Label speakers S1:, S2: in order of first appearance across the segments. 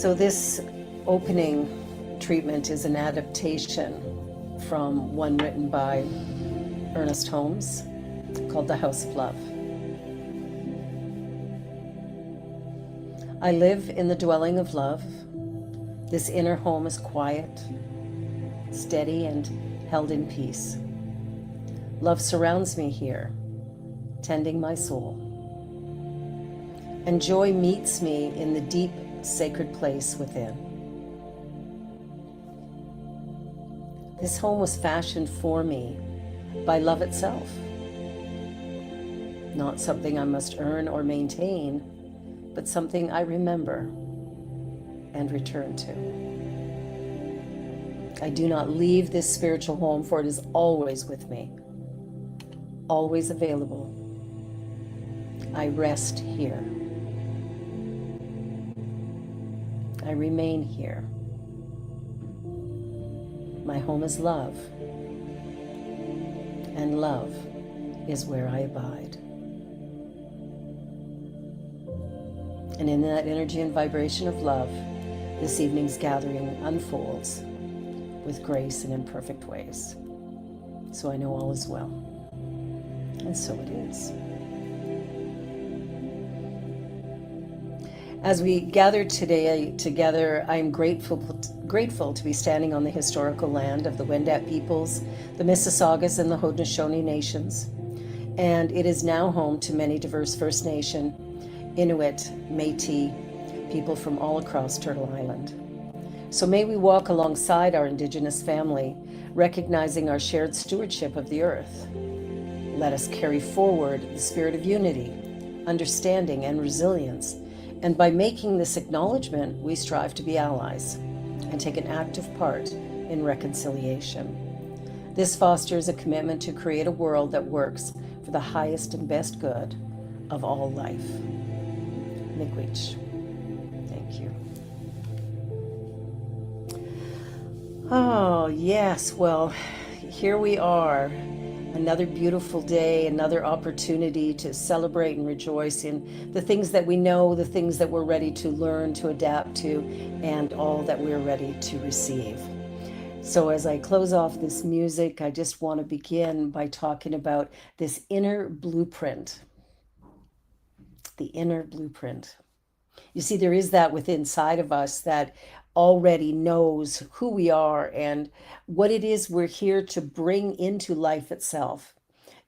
S1: So this opening treatment is an adaptation from one written by Ernest Holmes called The House of Love. I live in the dwelling of love. This inner home is quiet, steady, and held in peace. Love surrounds me here, tending my soul. And joy meets me in the deep, sacred place within. This home was fashioned for me by love itself. Not something I must earn or maintain, but something I remember and return to. I do not leave this spiritual home, for it is always with me, always available. I rest here. I remain here. My home is love, and love is where I abide. And in that energy and vibration of love, this evening's gathering unfolds with grace and in perfect ways. So I know all is well. And so it is. As we gather today together, I am grateful to be standing on the historical land of the Wendat peoples, the Mississaugas, and the Haudenosaunee nations. And it is now home to many diverse First Nation, Inuit, Métis people from all across Turtle Island. So may we walk alongside our Indigenous family, recognizing our shared stewardship of the earth. Let us carry forward the spirit of unity, understanding, and resilience. And by making this acknowledgement, we strive to be allies and take an active part in reconciliation. This fosters a commitment to create a world that works for the highest and best good of all life. Miigwech. Thank you. Oh, yes. Well, here we are. Another beautiful day, another opportunity to celebrate and rejoice in the things that we know, the things that we're ready to learn, to adapt to, and all that we're ready to receive. So as I close off this music, I just want to begin by talking about this inner blueprint. The inner blueprint. You see, there is that within inside of us that already knows who we are and what it is we're here to bring into life itself.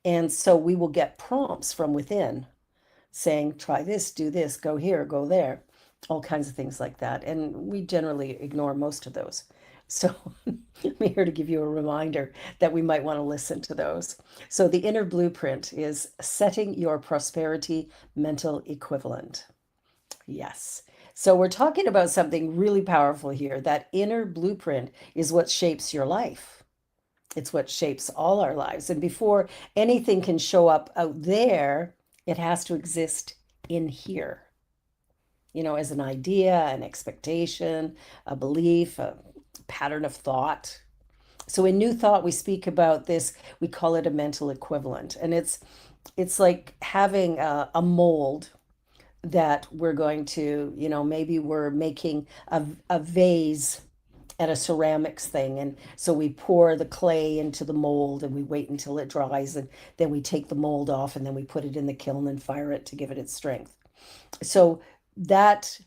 S1: And so we will get prompts from within saying, try this, do this, go here, go there, all kinds of things like that. And we generally ignore most of those. So I'm here to give you a reminder that we might want to listen to those. So the inner blueprint is setting your prosperity mental equivalent. Yes. So we're talking about something really powerful here. That inner blueprint is what shapes your life. It's what shapes all our lives. And before anything can show up out there, it has to exist in here. You know, as an idea, an expectation, a belief, a pattern of thought. So in New Thought, we speak about this, we call it a mental equivalent. And it's like having a mold that we're going to, maybe we're making a vase at a ceramics thing. And so we pour the clay into the mold and we wait until it dries. And then we take the mold off and then we put it in the kiln and fire it to give it its strength. So that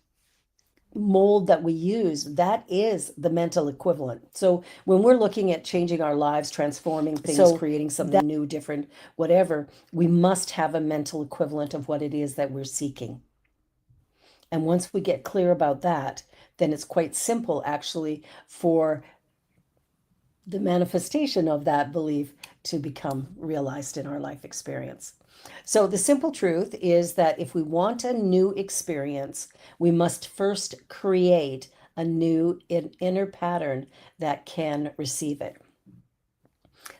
S1: mold that we use, that is the mental equivalent. So when we're looking at changing our lives, transforming things, creating something new, different, whatever, we must have a mental equivalent of what it is that we're seeking. And once we get clear about that, then it's quite simple actually for the manifestation of that belief to become realized in our life experience. So the simple truth is that if we want a new experience, we must first create a new inner pattern that can receive it.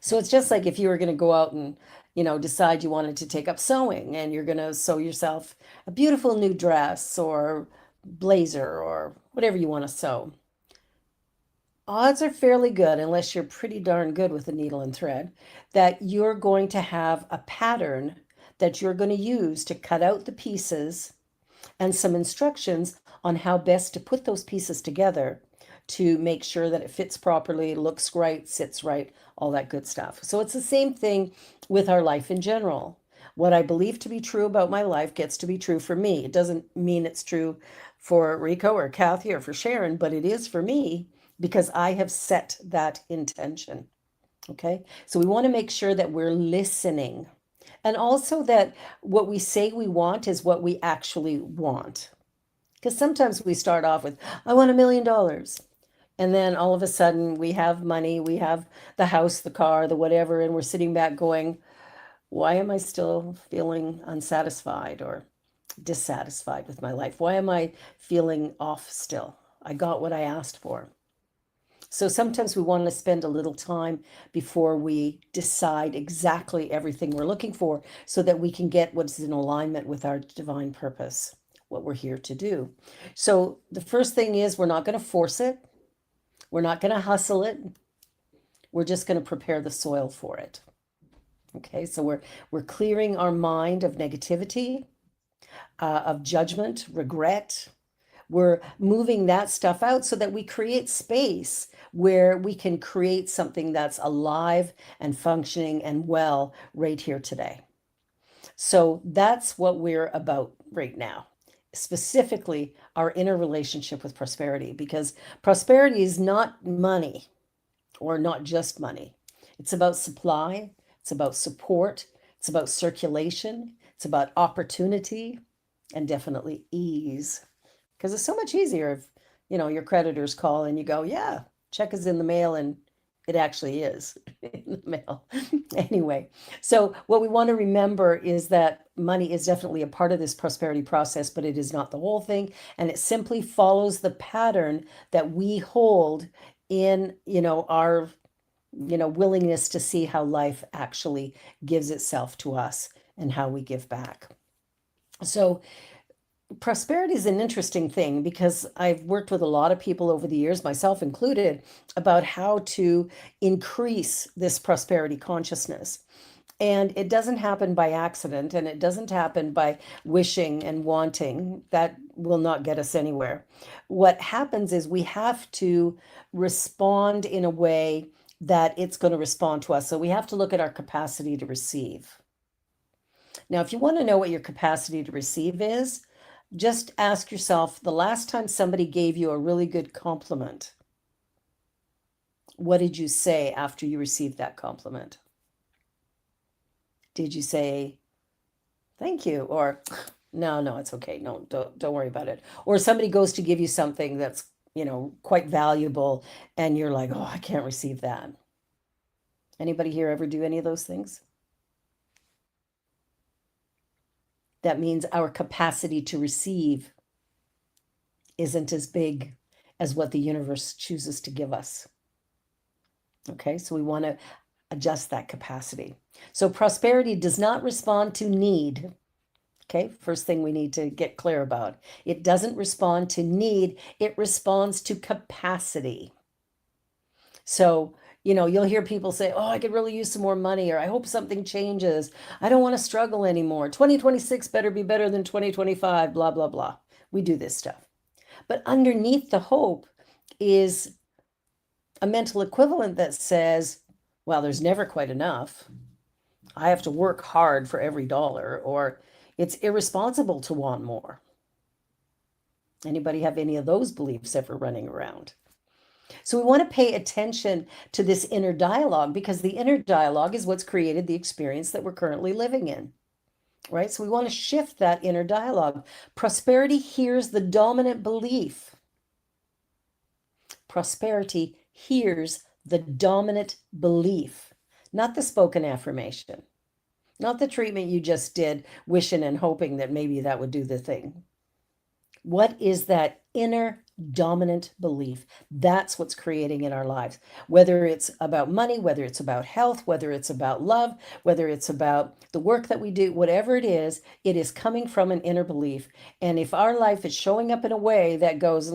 S1: So it's just like if you were going to go out and, decide you wanted to take up sewing and you're going to sew yourself a beautiful new dress or blazer or whatever you want to sew. Odds are fairly good, unless you're pretty darn good with a needle and thread, that you're going to have a pattern that you're going to use to cut out the pieces and some instructions on how best to put those pieces together to make sure that it fits properly, looks right, sits right, all that good stuff. So it's the same thing with our life in general. What I believe to be true about my life gets to be true for me. It doesn't mean it's true for Rico or Kathy or for Sharon, but it is for me because I have set that intention. Okay. So we want to make sure that we're listening and also that what we say we want is what we actually want. Because sometimes we start off with, I want $1 million. And then all of a sudden we have money, we have the house, the car, the whatever, and we're sitting back going, why am I still feeling unsatisfied or dissatisfied with my life? Why am I feeling off still? I got what I asked for. So sometimes we want to spend a little time before we decide exactly everything we're looking for so that we can get what's in alignment with our divine purpose, what we're here to do. So the first thing is we're not going to force it. We're not going to hustle it. We're just going to prepare the soil for it. Okay, so we're clearing our mind of negativity, of judgment, regret. We're moving that stuff out so that we create space where we can create something that's alive and functioning and well right here today. So that's what we're about right now, specifically our inner relationship with prosperity, because prosperity is not money or not just money. It's about supply, it's about support, it's about circulation, it's about opportunity, and definitely ease. Because it's so much easier if, your creditors call and you go, yeah, check is in the mail, and it actually is in the mail. Anyway, so what we want to remember is that money is definitely a part of this prosperity process, but it is not the whole thing. And it simply follows the pattern that we hold in, our, willingness to see how life actually gives itself to us and how we give back. So prosperity is an interesting thing because I've worked with a lot of people over the years, myself included, about how to increase this prosperity consciousness. And it doesn't happen by accident, and it doesn't happen by wishing and wanting. That will not get us anywhere. What happens is we have to respond in a way that it's going to respond to us. So we have to look at our capacity to receive. Now, if you want to know what your capacity to receive is, just ask yourself the last time somebody gave you a really good compliment, what did you say after you received that compliment? Did you say, thank you? Or no, it's okay. No, don't worry about it. Or somebody goes to give you something that's, quite valuable and you're like, oh, I can't receive that. Anybody here ever do any of those things? That means our capacity to receive isn't as big as what the universe chooses to give us. Okay, so we want to adjust that capacity. So prosperity does not respond to need. Okay, first thing we need to get clear about. It doesn't respond to need, it responds to capacity. So, you'll hear people say, oh, I could really use some more money, or I hope something changes. I don't want to struggle anymore. 2026 better be better than 2025, blah, blah, blah. We do this stuff. But underneath the hope is a mental equivalent that says, well, there's never quite enough. I have to work hard for every dollar, or it's irresponsible to want more. Anybody have any of those beliefs ever running around? So we want to pay attention to this inner dialogue because the inner dialogue is what's created the experience that we're currently living in, right? So we want to shift that inner dialogue. Prosperity hears the dominant belief. Prosperity hears the dominant belief, not the spoken affirmation, not the treatment you just did, wishing and hoping that maybe that would do the thing. What is that inner dominant belief? That's what's creating in our lives. Whether it's about money, whether it's about health, whether it's about love, whether it's about the work that we do, whatever it is coming from an inner belief. And if our life is showing up in a way that goes,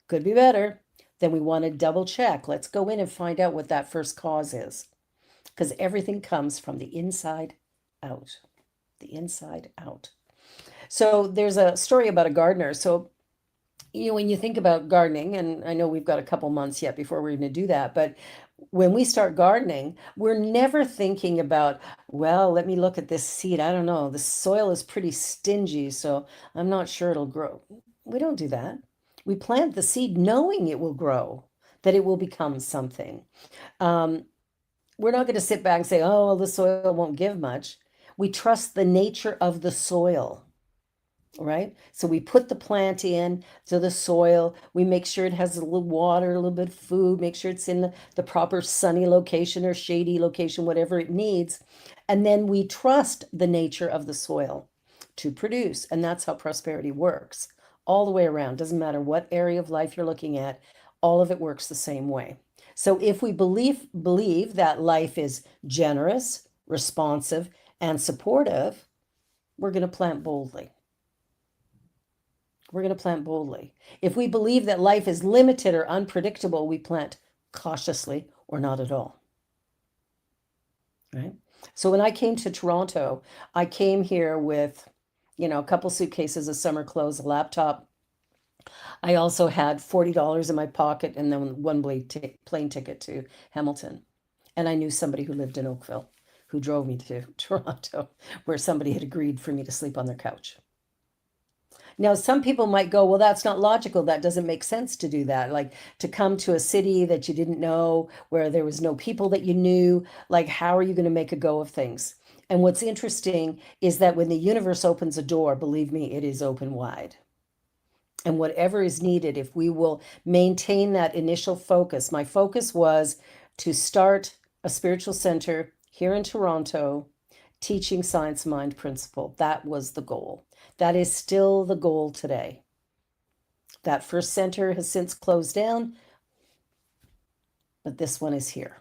S1: could be better, then we want to double check. Let's go in and find out what that first cause is. Because everything comes from the inside out. The inside out. So there's a story about a gardener. So when you think about gardening, and I know we've got a couple months yet before we're going to do that, but when we start gardening, we're never thinking about, well, let me look at this seed. I don't know. The soil is pretty stingy, so I'm not sure it'll grow. We don't do that. We plant the seed knowing it will grow, that it will become something. Um, we're not going to sit back and say, oh, well, the soil won't give much. We trust the nature of the soil, right? So we put the plant in to the soil. We make sure it has a little water, a little bit of food, make sure it's in the proper sunny location or shady location, whatever it needs. And then we trust the nature of the soil to produce. And that's how prosperity works all the way around. Doesn't matter what area of life you're looking at, all of it works the same way. So if we believe that life is generous, responsive, and supportive, we're going to plant boldly. We're going to plant boldly. If we believe that life is limited or unpredictable, we plant cautiously or not at all. Right? So when I came to Toronto, I came here with, a couple suitcases of summer clothes, a laptop. I also had $40 in my pocket and then one plane ticket to Hamilton. And I knew somebody who lived in Oakville who drove me to Toronto, where somebody had agreed for me to sleep on their couch. Now, some people might go, well, that's not logical. That doesn't make sense to do that. Like to come to a city that you didn't know, where there was no people that you knew, like how are you going to make a go of things? And what's interesting is that when the universe opens a door, believe me, it is open wide. And whatever is needed, if we will maintain that initial focus, my focus was to start a spiritual center here in Toronto, teaching science mind principle. That was the goal. That is still the goal today. That first center has since closed down, but this one is here.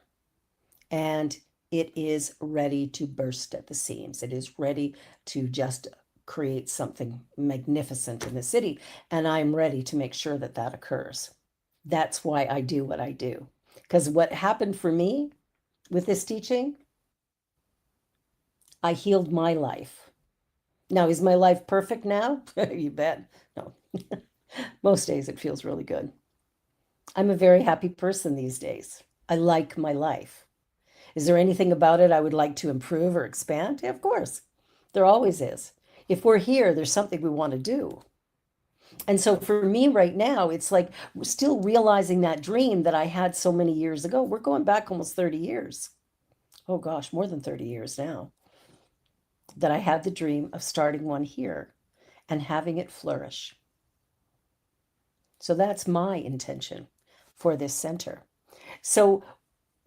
S1: And it is ready to burst at the seams. It is ready to just create something magnificent in the city. And I'm ready to make sure that that occurs. That's why I do what I do. Because what happened for me with this teaching, I healed my life. Now, is my life perfect now? You bet. No. Most days it feels really good. I'm a very happy person these days. I like my life. Is there anything about it I would like to improve or expand? Yeah, of course. There always is. If we're here, there's something we want to do. And so for me right now, it's like we're still realizing that dream that I had so many years ago. We're going back almost 30 years. Oh gosh, more than 30 years now. That I had the dream of starting one here and having it flourish. So that's my intention for this center. So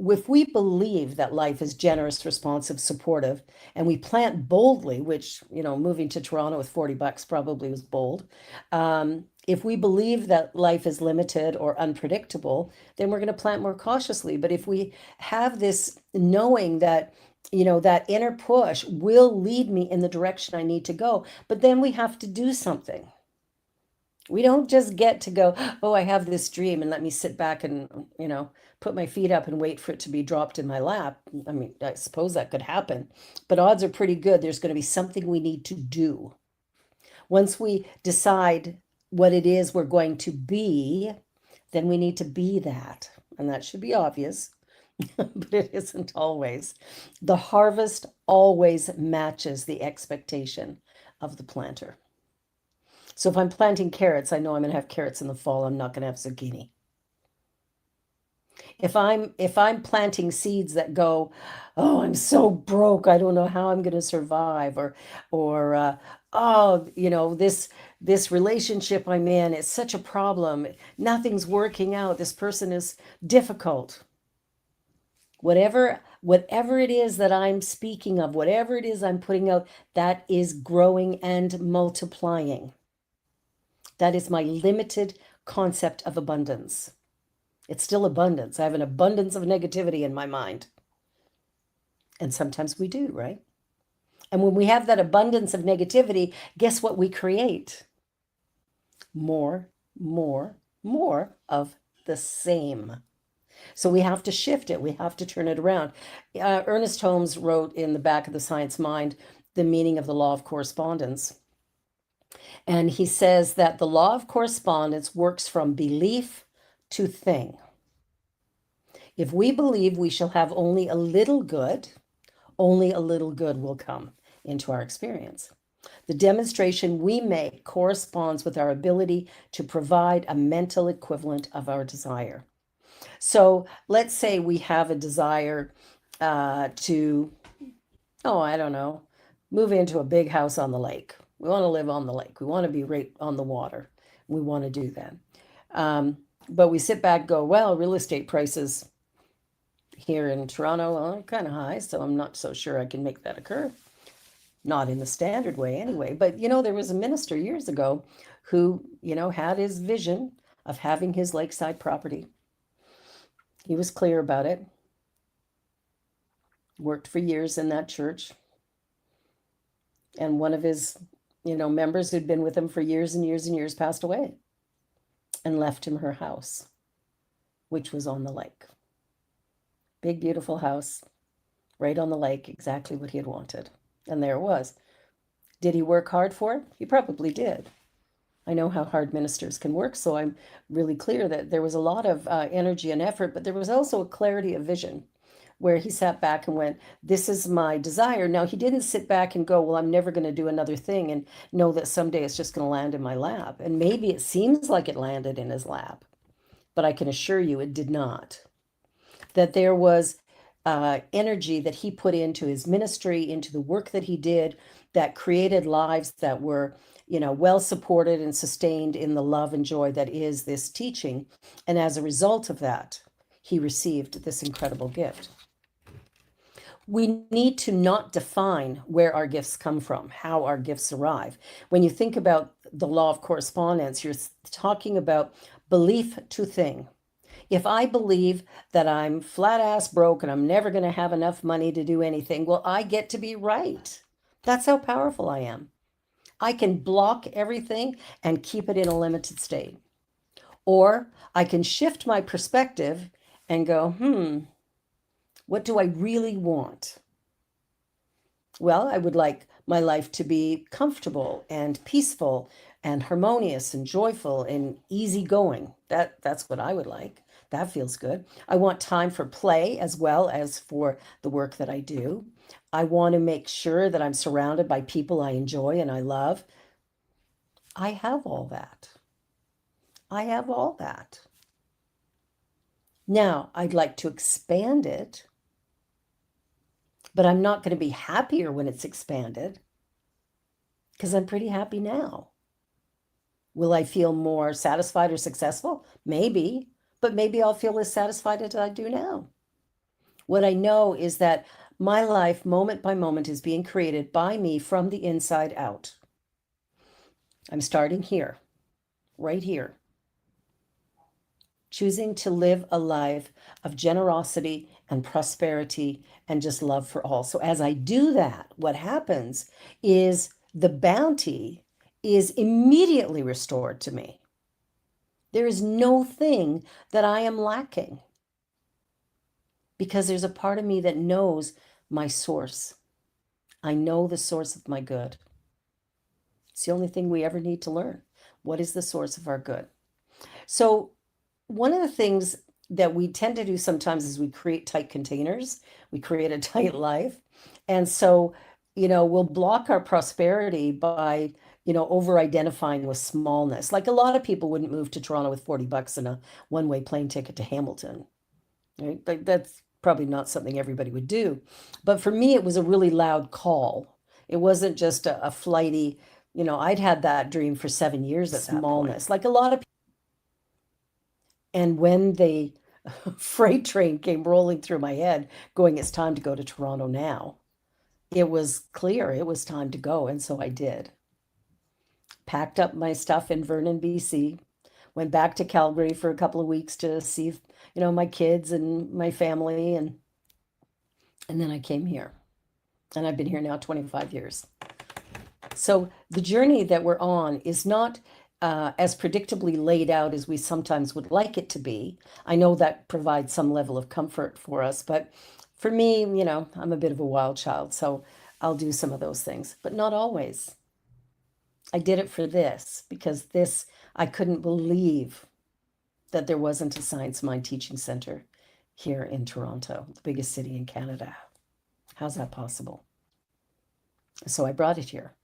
S1: if we believe that life is generous, responsive, supportive, and we plant boldly, which, moving to Toronto with $40 probably was bold. If we believe that life is limited or unpredictable, then we're going to plant more cautiously. But if we have this knowing that, that inner push will lead me in the direction I need to go, but then we have to do something. We don't just get to go, oh, I have this dream and let me sit back and, put my feet up and wait for it to be dropped in my lap. I mean, I suppose that could happen, but odds are pretty good there's going to be something we need to do. Once we decide what it is we're going to be, then we need to be that. And that should be obvious, but it isn't always. The harvest always matches the expectation of the planter. So if I'm planting carrots, I know I'm going to have carrots in the fall. I'm not going to have zucchini. If I'm planting seeds that go, oh, I'm so broke, I don't know how I'm going to survive, or oh, this relationship I'm in, it's such a problem. Nothing's working out. This person is difficult. Whatever it is that I'm speaking of, whatever it is I'm putting out, that is growing and multiplying. That is my limited concept of abundance. It's still abundance. I have an abundance of negativity in my mind. And sometimes we do, right? And when we have that abundance of negativity, guess what we create? More of the same. So we have to shift it. We have to turn it around. Ernest Holmes wrote in the back of the Science Mind, The Meaning of the Law of Correspondence. And he says that the law of correspondence works from belief to thing. If we believe we shall have only a little good, only a little good will come into our experience. The demonstration we make corresponds with our ability to provide a mental equivalent of our desire. So let's say we have a desire to, oh, I don't know, move into a big house on the lake. We want to live on the lake. We want to be right on the water. We want to do that. But we sit back and go, well, real estate prices here in Toronto are kind of high, so I'm not so sure I can make that occur. Not in the standard way anyway. But, there was a minister years ago who, had his vision of having his lakeside property. He was clear about it. Worked for years in that church. And one of his, members who'd been with him for years and years and years passed away and left him her house, which was on the lake. Big, beautiful house, right on the lake, exactly what he had wanted. And there it was. Did he work hard for it? He probably did. I know how hard ministers can work, so I'm really clear that there was a lot of energy and effort, but there was also a clarity of vision where he sat back and went, this is my desire. Now, he didn't sit back and go, well, I'm never going to do another thing and know that someday it's just going to land in my lap. And maybe it seems like it landed in his lap, but I can assure you it did not. That there was energy that he put into his ministry, into the work that he did, that created lives that were, well supported and sustained in the love and joy that is this teaching. And as a result of that, he received this incredible gift. We need to not define where our gifts come from, how our gifts arrive. When you think about the law of correspondence, you're talking about belief to thing. If I believe that I'm flat ass broke and I'm never going to have enough money to do anything, well, I get to be right. That's how powerful I am. I can block everything and keep it in a limited state. Or I can shift my perspective and go, what do I really want? Well, I would like my life to be comfortable and peaceful and harmonious and joyful and easygoing. That's what I would like. That feels good. I want time for play as well as for the work that I do. I want to make sure that I'm surrounded by people I enjoy and I love. I have all that. I have all that. Now, I'd like to expand it, but I'm not going to be happier when it's expanded because I'm pretty happy now. Will I feel more satisfied or successful? Maybe, but maybe I'll feel as satisfied as I do now. What I know is that my life, moment by moment, is being created by me from the inside out. I'm starting here, right here, choosing to live a life of generosity and prosperity and just love for all. So as I do that, what happens is the bounty is immediately restored to me. There is no thing that I am lacking because there's a part of me that knows my source. I know the source of my good. It's the only thing we ever need to learn. What is the source of our good? So one of the things that we tend to do sometimes is we create tight containers. We create a tight life. And so, we'll block our prosperity by, over identifying with smallness. Like a lot of people wouldn't move to Toronto with $40 and a one-way plane ticket to Hamilton. Right? Like that's probably not something everybody would do. But for me, it was a really loud call. It wasn't just a flighty, I'd had that dream for 7 years at smallness. Like a lot of people. And when the freight train came rolling through my head, going, it's time to go to Toronto now, it was clear it was time to go. And so I did. Packed up my stuff in Vernon, BC, went back to Calgary for a couple of weeks to see, my kids and my family. And then I came here. And I've been here now 25 years. So the journey that we're on is not as predictably laid out as we sometimes would like it to be. I know that provides some level of comfort for us, but for me, I'm a bit of a wild child, so I'll do some of those things, but not always. I did it for this because this, I couldn't believe that there wasn't a Science Mind Teaching Center here in Toronto, the biggest city in Canada. How's that possible? So I brought it here.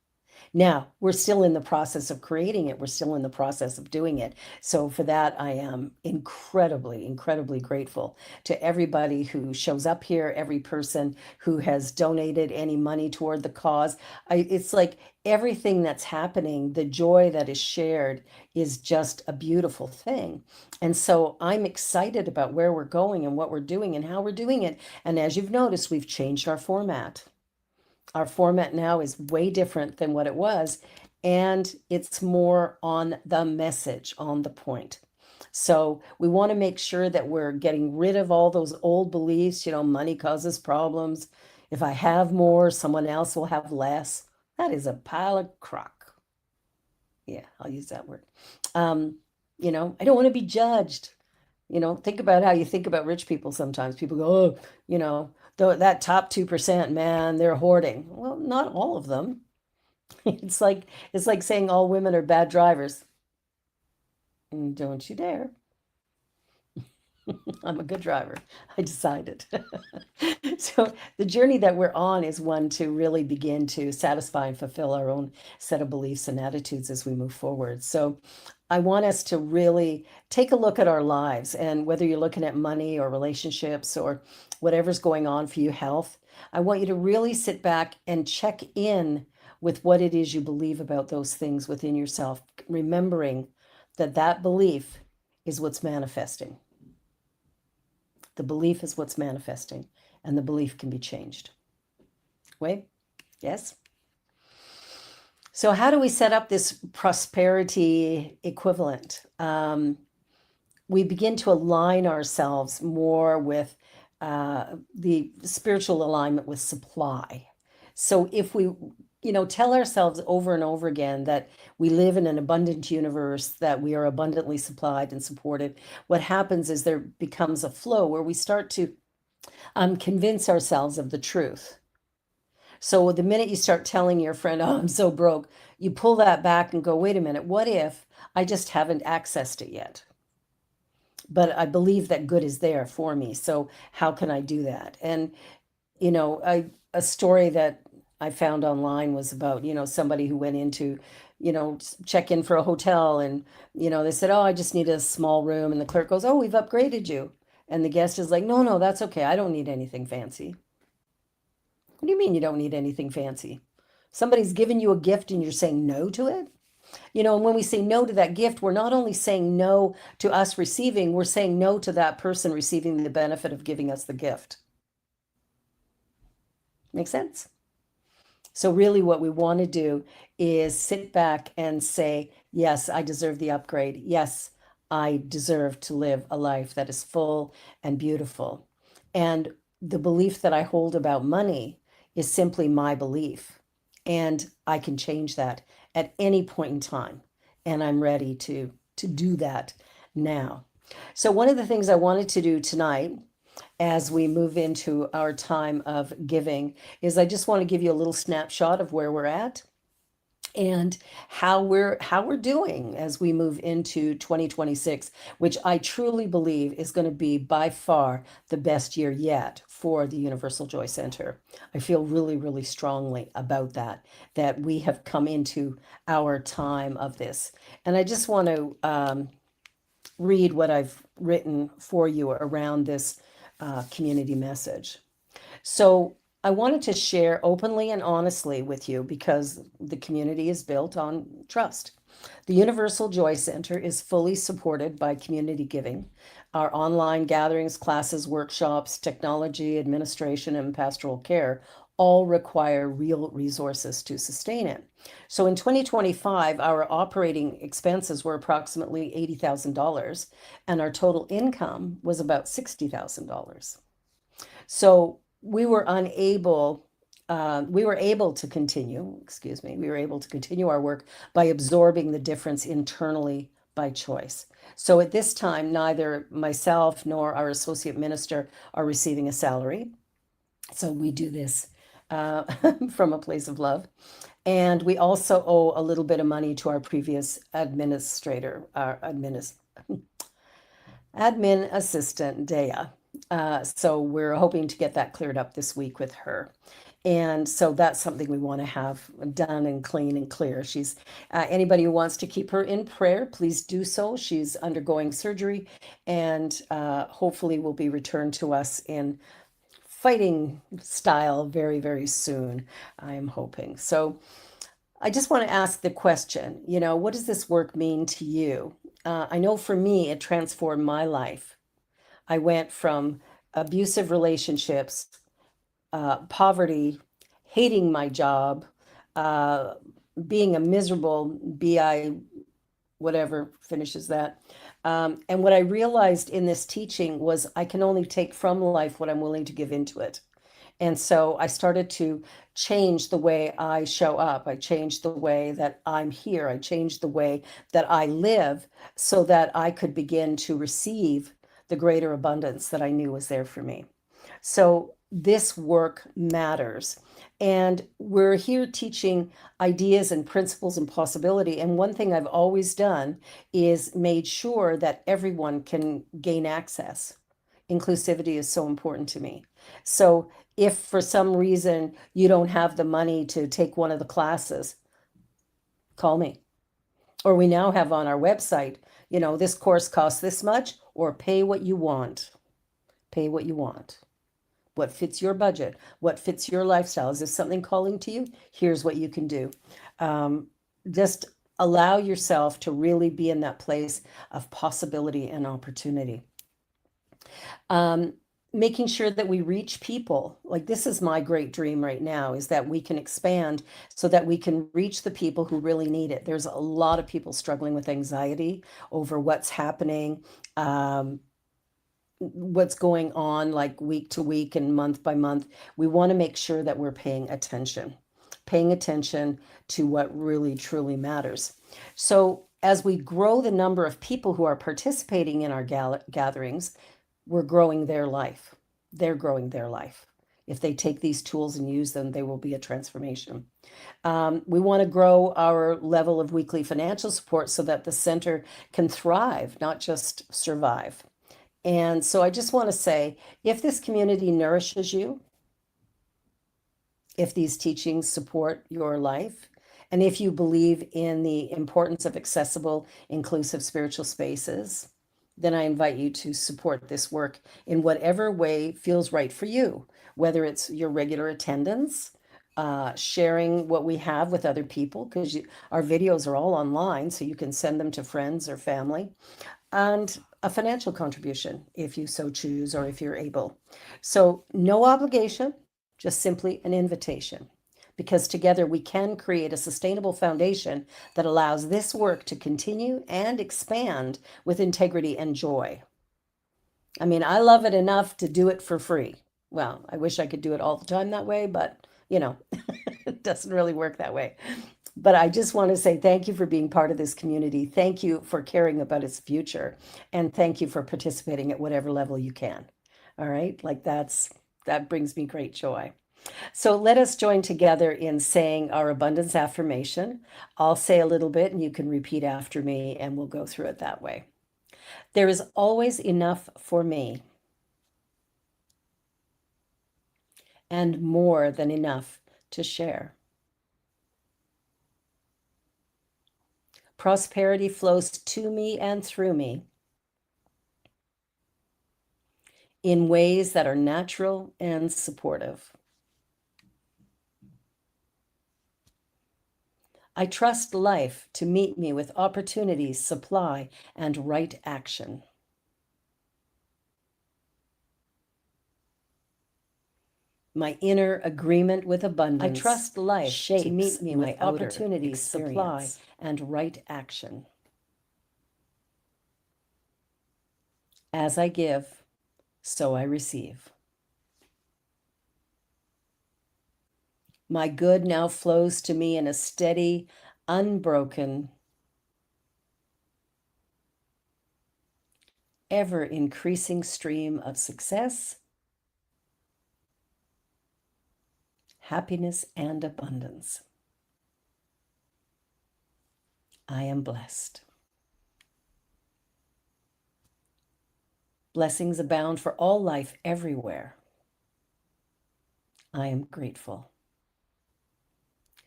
S1: Now, we're still in the process of creating it. We're still in the process of doing it. So for that, I am incredibly, incredibly grateful to everybody who shows up here, every person who has donated any money toward the cause. It's like everything that's happening, the joy that is shared is just a beautiful thing. And so I'm excited about where we're going and what we're doing and how we're doing it. And as you've noticed, we've changed our format. Our format now is way different than what it was, and it's more on the message, on the point. So we want to make sure that we're getting rid of all those old beliefs, money causes problems. If I have more, someone else will have less. That is a pile of crock. Yeah, I'll use that word. I don't want to be judged. Think about how you think about rich people sometimes. People go, oh, that top 2%, man, they're hoarding. Well, not all of them. It's like saying all women are bad drivers. Don't you dare. I'm a good driver. I decided. So the journey that we're on is one to really begin to satisfy and fulfill our own set of beliefs and attitudes as we move forward. So I want us to really take a look at our lives, and whether you're looking at money or relationships or whatever's going on for you, health, I want you to really sit back and check in with what it is you believe about those things within yourself, remembering that that belief is what's manifesting. The belief is what's manifesting, and the belief can be changed. Wait, yes? So how do we set up this prosperity equivalent? We begin to align ourselves more with the spiritual alignment with supply. So if we tell ourselves over and over again that we live in an abundant universe, that we are abundantly supplied and supported, what happens is there becomes a flow where we start to convince ourselves of the truth. So the minute you start telling your friend, oh, I'm so broke, you pull that back and go, wait a minute, what if I just haven't accessed it yet? But I believe that good is there for me. So how can I do that? And, a story that I found online was about, somebody who went into, check in for a hotel, and, they said, oh, I just need a small room. And the clerk goes, oh, we've upgraded you. And the guest is like, no, no, that's okay. I don't need anything fancy. What do you mean you don't need anything fancy? Somebody's given you a gift and you're saying no to it? And when we say no to that gift, we're not only saying no to us receiving, we're saying no to that person receiving the benefit of giving us the gift. Make sense? So really what we want to do is sit back and say, yes, I deserve the upgrade. Yes, I deserve to live a life that is full and beautiful. And the belief that I hold about money is simply my belief. And I can change that at any point in time. And I'm ready to do that now. So one of the things I wanted to do tonight as we move into our time of giving is I just want to give you a little snapshot of where we're at and how we're doing as we move into 2026, which I truly believe is going to be by far the best year yet for the Universal Joy Center. I feel really, really strongly about that we have come into our time of this. And I just want to read what I've written for you around this community message. So I wanted to share openly and honestly with you because the community is built on trust. The Universal Joy Center is fully supported by community giving. Our online gatherings, classes, workshops, technology, administration, and pastoral care all require real resources to sustain it. So in 2025, our operating expenses were approximately $80,000, and our total income was about $60,000. So we were able to continue, we were able to continue our work by absorbing the difference internally by choice. So at this time, neither myself nor our associate minister are receiving a salary. So we do this from a place of love. And we also owe a little bit of money to our previous administrator, our admin assistant, Dea. So we're hoping to get that cleared up this week with her. And so that's something we want to have done and clean and clear. She's anybody who wants to keep her in prayer, please do so. She's undergoing surgery and hopefully will be returned to us in fighting style very, very soon. I'm hoping. So I just want to ask the question, what does this work mean to you? I know for me, it transformed my life. I went from abusive relationships, poverty, hating my job, uh, being a miserable BI, whatever finishes that. And what I realized in this teaching was I can only take from life what I'm willing to give into it. And so I started to change the way I show up. I changed the way that I'm here. I changed the way that I live so that I could begin to receive the greater abundance that I knew was there for me. So this work matters. And we're here teaching ideas and principles and possibility. And one thing I've always done is made sure that everyone can gain access. Inclusivity is so important to me. So if for some reason you don't have the money to take one of the classes, call me. Or we now have on our website, this course costs this much, or pay what you want. Pay what you want. What fits your budget? What fits your lifestyle? Is this something calling to you? Here's what you can do. Just allow yourself to really be in that place of possibility and opportunity. Making sure that we reach people. Like this is my great dream right now, is that we can expand so that we can reach the people who really need it. There's a lot of people struggling with anxiety over what's happening, what's going on like week to week and month by month. We want to make sure that we're paying attention to what really truly matters. So as we grow the number of people who are participating in our gatherings, we're growing their life. They're growing their life. If they take these tools and use them, they will be a transformation. We want to grow our level of weekly financial support so that the center can thrive, not just survive. And so I just want to say, if this community nourishes you, if these teachings support your life, and if you believe in the importance of accessible, inclusive spiritual spaces, then I invite you to support this work in whatever way feels right for you, whether it's your regular attendance, sharing what we have with other people, because our videos are all online, so you can send them to friends or family, and a financial contribution if you so choose or if you're able. So no obligation, just simply an invitation, because together we can create a sustainable foundation that allows this work to continue and expand with integrity and joy. I mean, I love it enough to do it for free. Well, I wish I could do it all the time that way, but it doesn't really work that way. But I just want to say thank you for being part of this community. Thank you for caring about its future. And thank you for participating at whatever level you can. All right. Like that brings me great joy. So let us join together in saying our abundance affirmation. I'll say a little bit and you can repeat after me and we'll go through it that way. There is always enough for me and more than enough to share. Prosperity flows to me and through me in ways that are natural and supportive. I trust life to meet me with opportunities, supply, and right action. My inner agreement with abundance. I trust life to meet me with opportunities, supply, and right action. As I give, so I receive. My good now flows to me in a steady, unbroken, ever increasing stream of success, happiness, and abundance. I am blessed. Blessings abound for all life everywhere. I am grateful.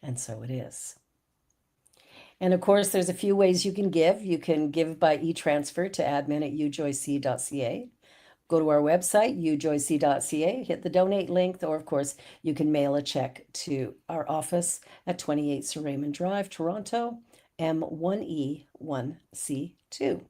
S1: And so it is. And of course, there's a few ways you can give. You can give by e-transfer to admin@ujoyc.ca. Go to our website, ujoyc.ca, hit the donate link, or of course, you can mail a check to our office at 28 Sir Raymond Drive, Toronto, M1E1C2.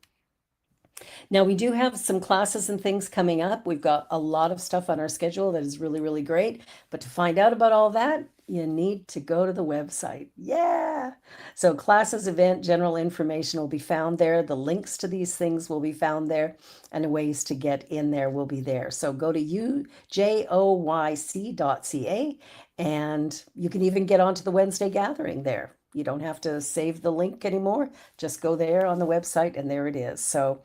S1: Now, we do have some classes and things coming up. We've got a lot of stuff on our schedule that is really, really great. But to find out about all that, you need to go to the website. Yeah. So, classes, event, general information will be found there. The links to these things will be found there, and the ways to get in there will be there. So, go to ujoyc.ca, and you can even get onto the Wednesday gathering there. You don't have to save the link anymore. Just go there on the website, and there it is. So,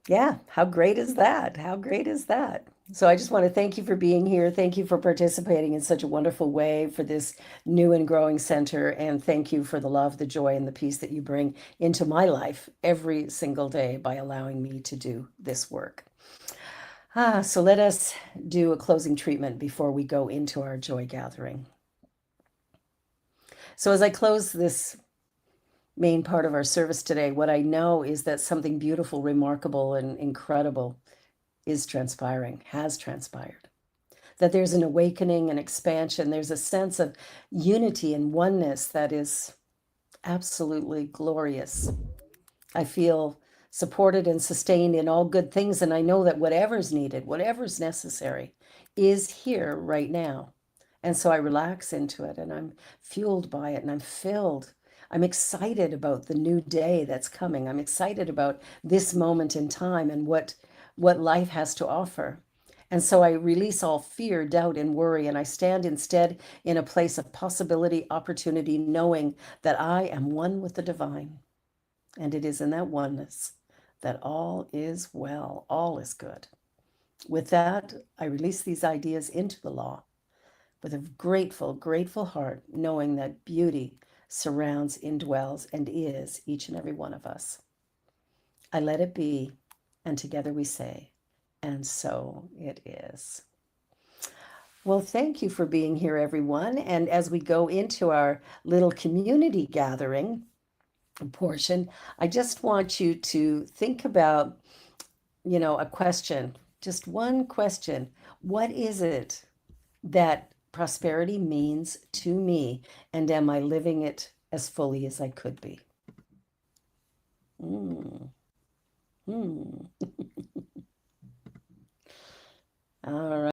S1: yeah, how great is that? How great is that? So I just want to thank you for being here. Thank you for participating in such a wonderful way for this new and growing center. And thank you for the love, the joy, and the peace that you bring into my life every single day by allowing me to do this work. So let us do a closing treatment before we go into our joy gathering. So as I close this main part of our service today, what I know is that something beautiful, remarkable, and incredible is transpiring, has transpired. That there's an awakening, an expansion, there's a sense of unity and oneness that is absolutely glorious. I feel supported and sustained in all good things, and I know that whatever's needed, whatever's necessary, is here right now. And so I relax into it, and I'm fueled by it, and I'm filled. I'm excited about the new day that's coming. I'm excited about this moment in time and what life has to offer. And so I release all fear, doubt, and worry, and I stand instead in a place of possibility, opportunity, knowing that I am one with the divine. And it is in that oneness that all is well, all is good. With that, I release these ideas into the law with a grateful, grateful heart, knowing that beauty surrounds, indwells, and is each and every one of us. I let it be, and together we say, and so it is. Well, thank you for being here, everyone. And as we go into our little community gathering portion, I just want you to think about, a question, just one question. What is it that prosperity means to me, and am I living it as fully as I could be? Mm. Hmm. All right.